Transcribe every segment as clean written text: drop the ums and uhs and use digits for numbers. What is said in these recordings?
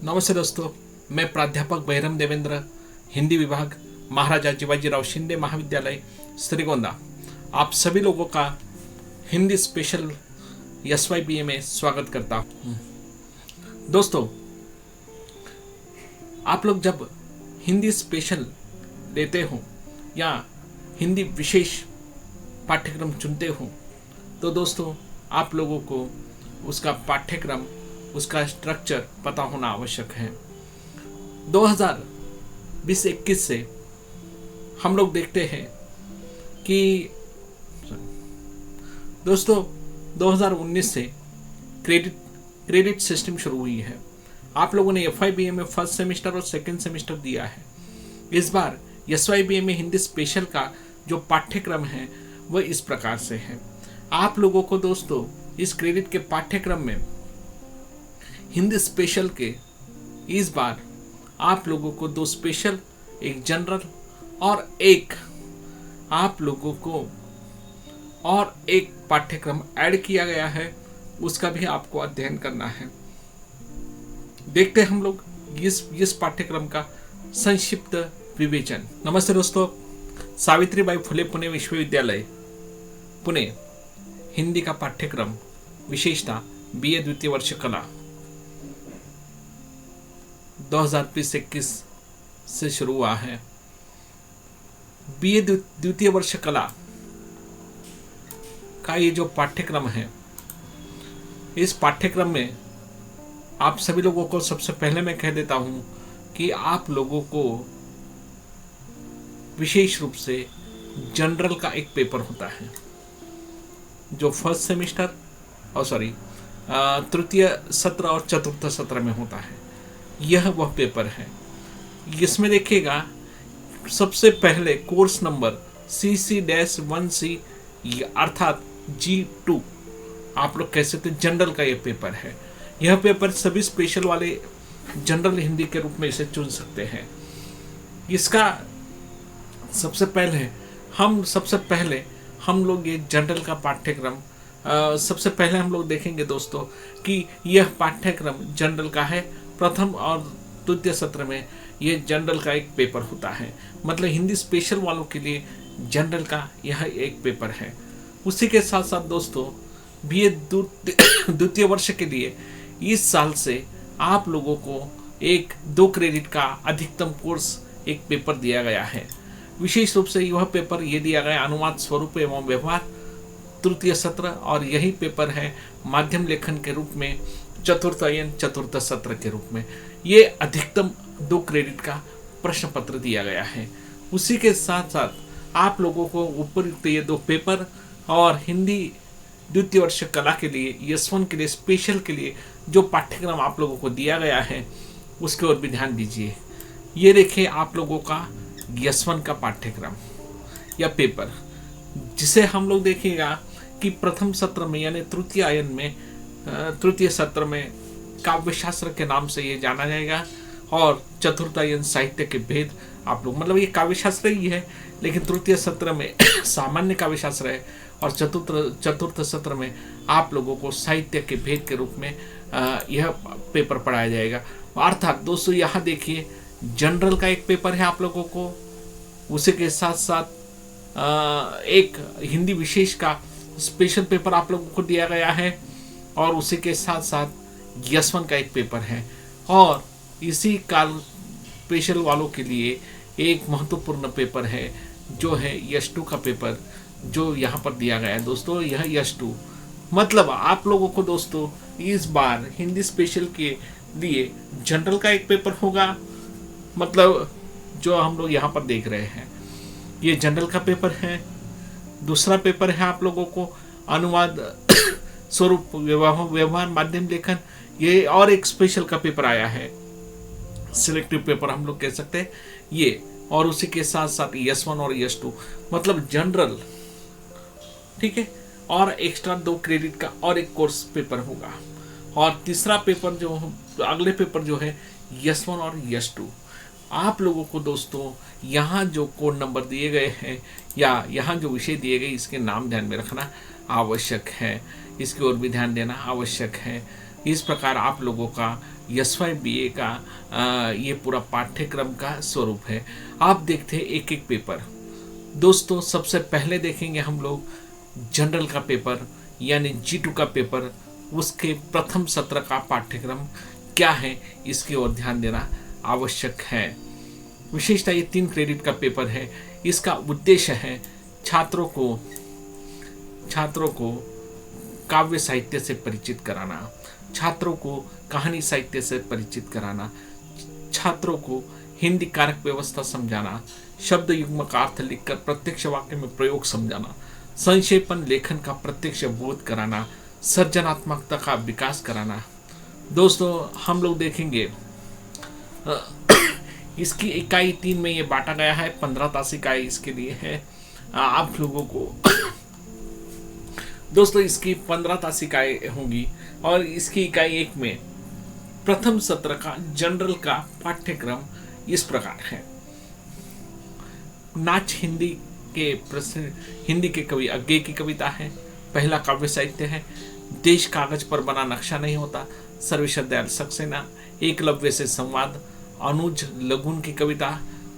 नमस्ते दोस्तों, मैं प्राध्यापक बहिरम देवेंद्र, हिंदी विभाग, महाराजा शिवाजीराव शिंदे महाविद्यालय, श्रीगोंदा। आप सभी लोगों का हिंदी स्पेशल SYBA में स्वागत करता हूँ। दोस्तों, आप लोग जब हिंदी स्पेशल लेते हो या हिंदी विशेष पाठ्यक्रम चुनते हो तो दोस्तों आप लोगों को उसका पाठ्यक्रम, उसका स्ट्रक्चर पता होना आवश्यक है। 2020-21 से हम लोग देखते हैं कि दोस्तों 2019 से क्रेडिट सिस्टम शुरू हुई है। आप लोगों ने FYBA में फर्स्ट सेमेस्टर और सेकंड सेमेस्टर दिया है। इस बार SYBA में हिंदी स्पेशल का जो पाठ्यक्रम है वह इस प्रकार से है। आप लोगों को दोस्तों इस क्रेडिट के पाठ्यक्रम में हिंदी स्पेशल के इस बार आप लोगों को 2 स्पेशल, एक जनरल और एक आप लोगों को और एक पाठ्यक्रम ऐड किया गया है, उसका भी आपको अध्ययन करना है। देखते हैं हम लोग इस पाठ्यक्रम का संक्षिप्त विवेचन। नमस्ते दोस्तों, सावित्रीबाई फुले पुणे विश्वविद्यालय पुणे हिंदी का पाठ्यक्रम विशेषता BA द्वितीय वर्ष कला 2020-21 से शुरू हुआ है। BA द्वितीय वर्ष कला का ये जो पाठ्यक्रम है, इस पाठ्यक्रम में आप सभी लोगों को सबसे पहले मैं कह देता हूं कि आप लोगों को विशेष रूप से जनरल का एक पेपर होता है जो फर्स्ट सेमेस्टर तृतीय सत्र और चतुर्थ सत्र में होता है। यह वह पेपर है। इसमें देखिएगा सबसे पहले कोर्स नंबर CC-1C अर्थात G2 आप लोग कह सकते हैं जनरल का यह पेपर है। यह पेपर सभी स्पेशल वाले जनरल हिंदी के रूप में इसे चुन सकते हैं। इसका सबसे पहले हम लोग ये जनरल का पाठ्यक्रम सबसे पहले हम लोग देखेंगे दोस्तों कि यह पाठ्यक्रम जनरल का है। प्रथम और द्वितीय सत्र में ये जनरल का एक पेपर होता है, मतलब हिंदी स्पेशल वालों के लिए जनरल का यह एक पेपर है। उसी के साथ साथ दोस्तों BA द्वितीय वर्ष के लिए इस साल से आप लोगों को 2 क्रेडिट का अधिकतम कोर्स एक पेपर दिया गया है। विशेष रूप से यह पेपर ये दिया गया अनुवाद, स्वरूप एवं व्यवहार तृतीय सत्र, और यही पेपर है माध्यम लेखन के रूप में चतुर्थ सत्र के रूप में। ये अधिकतम 2 क्रेडिट का प्रश्न पत्र दिया गया है। उसी के साथ साथ आप लोगों को उपयुक्त ये 2 पेपर और हिंदी द्वितीय वर्ष कला के लिए S1 के लिए स्पेशल के लिए जो पाठ्यक्रम आप लोगों को दिया गया है उसके ओर भी ध्यान दीजिए। ये देखिए आप लोगों का S1 का पाठ्यक्रम या पेपर, जिसे हम लोग देखिएगा कि प्रथम सत्र में यानी तृतीय सत्र में काव्यशास्त्र के नाम से ये जाना जाएगा, और चतुर्थायन साहित्य के भेद आप लोग, मतलब ये काव्यशास्त्र ही है लेकिन तृतीय सत्र में सामान्य काव्यशास्त्र है और चतुर्थ सत्र में आप लोगों को साहित्य के भेद के रूप में यह पेपर पढ़ाया जाएगा। अर्थात दोस्तों यहाँ देखिए जनरल का एक पेपर है आप लोगों को, उसी के साथ साथ एक हिंदी विशेष का स्पेशल पेपर आप लोगों को दिया गया है, और उसी के साथ साथ S1 का एक पेपर है, और इसी काल स्पेशल वालों के लिए एक महत्वपूर्ण पेपर है जो है S2 का पेपर जो यहाँ पर दिया गया है। दोस्तों यह S2 मतलब आप लोगों को दोस्तों इस बार हिंदी स्पेशल के लिए जनरल का एक पेपर होगा, मतलब जो हम लोग यहाँ पर देख रहे हैं ये जनरल का पेपर है। दूसरा पेपर है आप लोगों को अनुवाद, स्वरूप, व्यवहार, माध्यम लेखन, ये और एक स्पेशल का पेपर आया है, सिलेक्टिव पेपर हम लोग कह सकते हैं ये, और उसी के साथ साथ S1 और S2 मतलब जनरल, ठीक है, और एक्स्ट्रा 2 क्रेडिट का और एक कोर्स पेपर होगा। और तीसरा पेपर जो अगले पेपर जो है S1 और S2 आप लोगों को दोस्तों यहाँ जो कोड नंबर दिए गए हैं या यहाँ जो विषय दिए गए इसके नाम ध्यान में रखना आवश्यक है, इसकी ओर भी ध्यान देना आवश्यक है। इस प्रकार आप लोगों का SY BA का ये पूरा पाठ्यक्रम का स्वरूप है। आप देखते हैं एक एक पेपर। दोस्तों सबसे पहले देखेंगे हम लोग जनरल का पेपर यानी G2 का पेपर, उसके प्रथम सत्र का पाठ्यक्रम क्या है इसकी ओर ध्यान देना आवश्यक है। विशेषता ये 3 क्रेडिट का पेपर है। इसका उद्देश्य है छात्रों को काव्य साहित्य से परिचित कराना, छात्रों को कहानी साहित्य से परिचित कराना, छात्रों को हिंदी कारक व्यवस्था समझाना, शब्द युग्म का अर्थ लिखकर प्रत्यक्ष वाक्य में प्रयोग समझाना, संक्षेपण लेखन का प्रत्यक्ष बोध कराना, सृजनात्मकता का विकास कराना। दोस्तों हम लोग देखेंगे इसकी इकाई 3 में ये बांटा गया है। 15 तास इकाई इसके लिए है आप लोगों को। दोस्तों इसकी 15 तास इकाई होंगी और इसकी इकाई 1 में प्रथम सत्र का जनरल का पाठ्यक्रम इस प्रकार है। नाच हिंदी के प्रसिद्ध हिंदी के कवि अज्ञे की कविता है। पहला काव्य साहित्य है। देश कागज पर बना नक्शा नहीं होता, सर्वेश्वर दयाल सक्सेना। एकलव्य से संवाद, अनुज लगुन की कविता,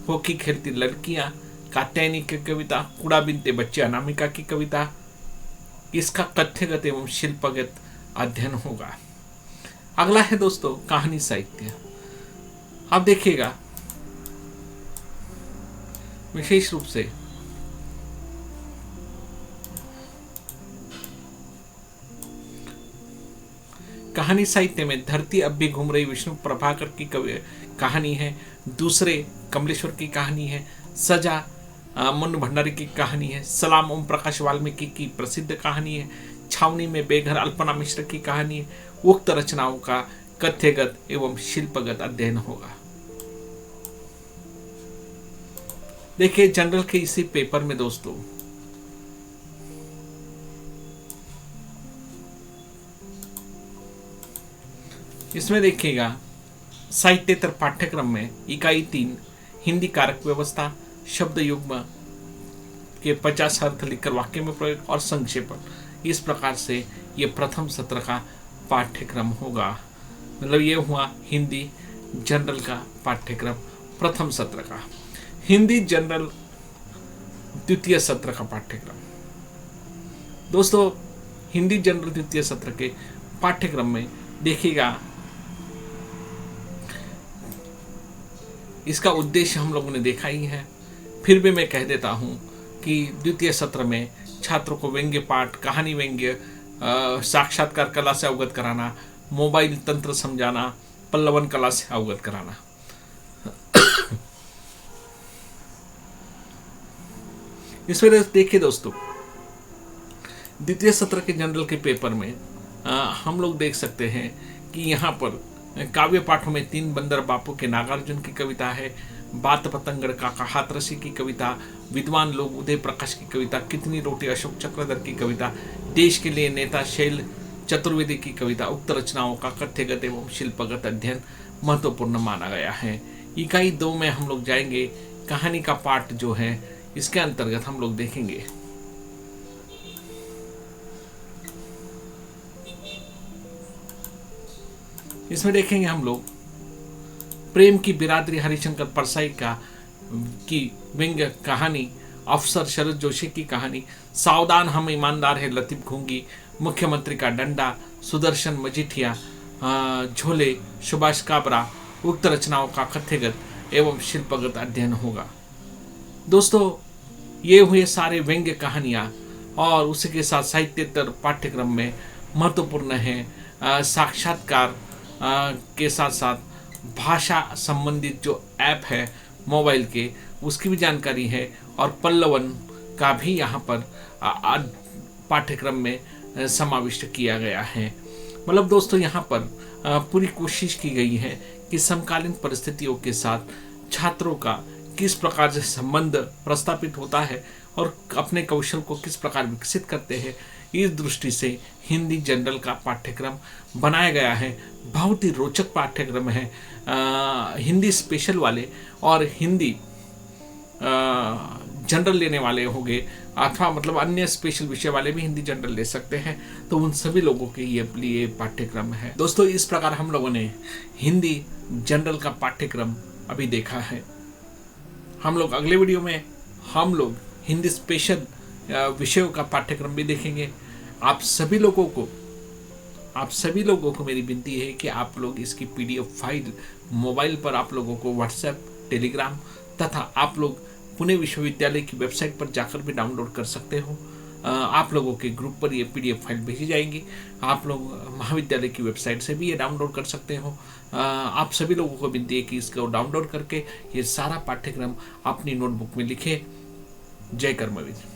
हॉकी खेलती लड़कियां, कात्यायनी की कविता, कूड़ा बिनते बच्चे अनामिका की कविता। इसका कथ्यगत एवं शिल्पगत अध्ययन होगा। अगला है दोस्तों कहानी साहित्य। आप देखिएगा विशेष रूप से कहानी साहित्य में धरती अब भी घूम रही विष्णु प्रभाकर की कहानी है। दूसरे कमलेश्वर की कहानी है। सजा मनु भंडारी की कहानी है। सलाम ओम प्रकाश वाल्मीकि की प्रसिद्ध कहानी है। छावनी में बेघर अल्पना मिश्र की कहानी है। उक्त रचनाओं का कथ्यगत एवं शिल्पगत अध्ययन होगा। देखिए जनरल के इसी पेपर में दोस्तों इसमें देखिएगा साहित्येतर पाठ्यक्रम में इकाई 3 हिंदी कारक व्यवस्था, शब्द युग्म के 50 अर्थ लिखकर वाक्य में प्रयोग और संक्षेपण, इस प्रकार से ये प्रथम सत्र का पाठ्यक्रम होगा। मतलब ये हुआ हिंदी जनरल का पाठ्यक्रम प्रथम सत्र का। हिंदी जनरल द्वितीय सत्र का पाठ्यक्रम। दोस्तों हिंदी जनरल द्वितीय सत्र के पाठ्यक्रम में देखिएगा इसका उद्देश्य हम लोगों ने देखा ही है, फिर भी मैं कह देता हूँ कि द्वितीय सत्र में छात्रों को व्यंग्य पाठ, कहानी व्यंग्य, साक्षात्कार कला से अवगत कराना, मोबाइल तंत्र समझाना, पल्लवन कला से अवगत कराना। इसमें देखिए दोस्तों द्वितीय सत्र के जनरल के पेपर में हम लोग देख सकते हैं कि यहाँ पर काव्य पाठों में 3 बंदर बापू के नागार्जुन की कविता है। बात पतंगड़ का हाथरसी की कविता, विद्वान लोग उदय प्रकाश की कविता, कितनी रोटी अशोक चक्रधर की कविता, देश के लिए नेता शैल चतुर्वेदी की कविता। उक्त रचनाओं का कथ्यगत एवं शिल्पगत अध्ययन महत्वपूर्ण माना गया है। इकाई 2 में हम लोग जाएंगे। कहानी का पाठ जो है इसके अंतर्गत हम लोग देखेंगे इसमें देखेंगे हम लोग प्रेम की बिरादरी हरिशंकर परसाई की व्यंग्य कहानी, अफसर शरद जोशी की कहानी, सावधान हम ईमानदार है लतीफ घोंगी, मुख्यमंत्री का डंडा, सुदर्शन मजीठिया, झोले सुभाष काबरा। उक्त रचनाओं का कथ्यगत एवं शिल्पगत अध्ययन होगा। दोस्तों ये हुए सारे व्यंग्य कहानियाँ और उसी के साथ साहित्येतर पाठ्यक्रम में महत्वपूर्ण है साक्षात्कार के साथ साथ भाषा संबंधित जो ऐप है मोबाइल के उसकी भी जानकारी है और पल्लवन का भी यहाँ पर पाठ्यक्रम में समाविष्ट किया गया है। मतलब दोस्तों यहाँ पर पूरी कोशिश की गई है कि समकालीन परिस्थितियों के साथ छात्रों का किस प्रकार से संबंध प्रस्थापित होता है और अपने कौशल को किस प्रकार विकसित करते हैं, इस दृष्टि से हिंदी जनरल का पाठ्यक्रम बनाया गया है। बहुत ही रोचक पाठ्यक्रम है। हिंदी स्पेशल वाले और हिंदी जनरल लेने वाले होंगे अथवा मतलब अन्य स्पेशल विषय वाले भी हिंदी जनरल ले सकते हैं, तो उन सभी लोगों के लिए पाठ्यक्रम है। दोस्तों, इस प्रकार हम लोगों ने हिंदी जनरल का पाठ्यक्रम अभी देखा है। हम लोग अगले वीडियो में हम लोग हिंदी स्पेशल विषयों का पाठ्यक्रम भी देखेंगे। आप सभी लोगों को मेरी विनती है कि आप लोग इसकी PDF फाइल मोबाइल पर आप लोगों को व्हाट्सएप, टेलीग्राम तथा आप लोग पुणे विश्वविद्यालय की वेबसाइट पर जाकर भी डाउनलोड कर सकते हो। आप लोगों के ग्रुप पर ये PDF फाइल भेजी जाएंगी। आप लोग महाविद्यालय की वेबसाइट से भी ये डाउनलोड कर सकते हो। आप सभी लोगों को विनती है कि इसको डाउनलोड करके ये सारा पाठ्यक्रम अपनी नोटबुक में लिखें। जय कर्मवीर।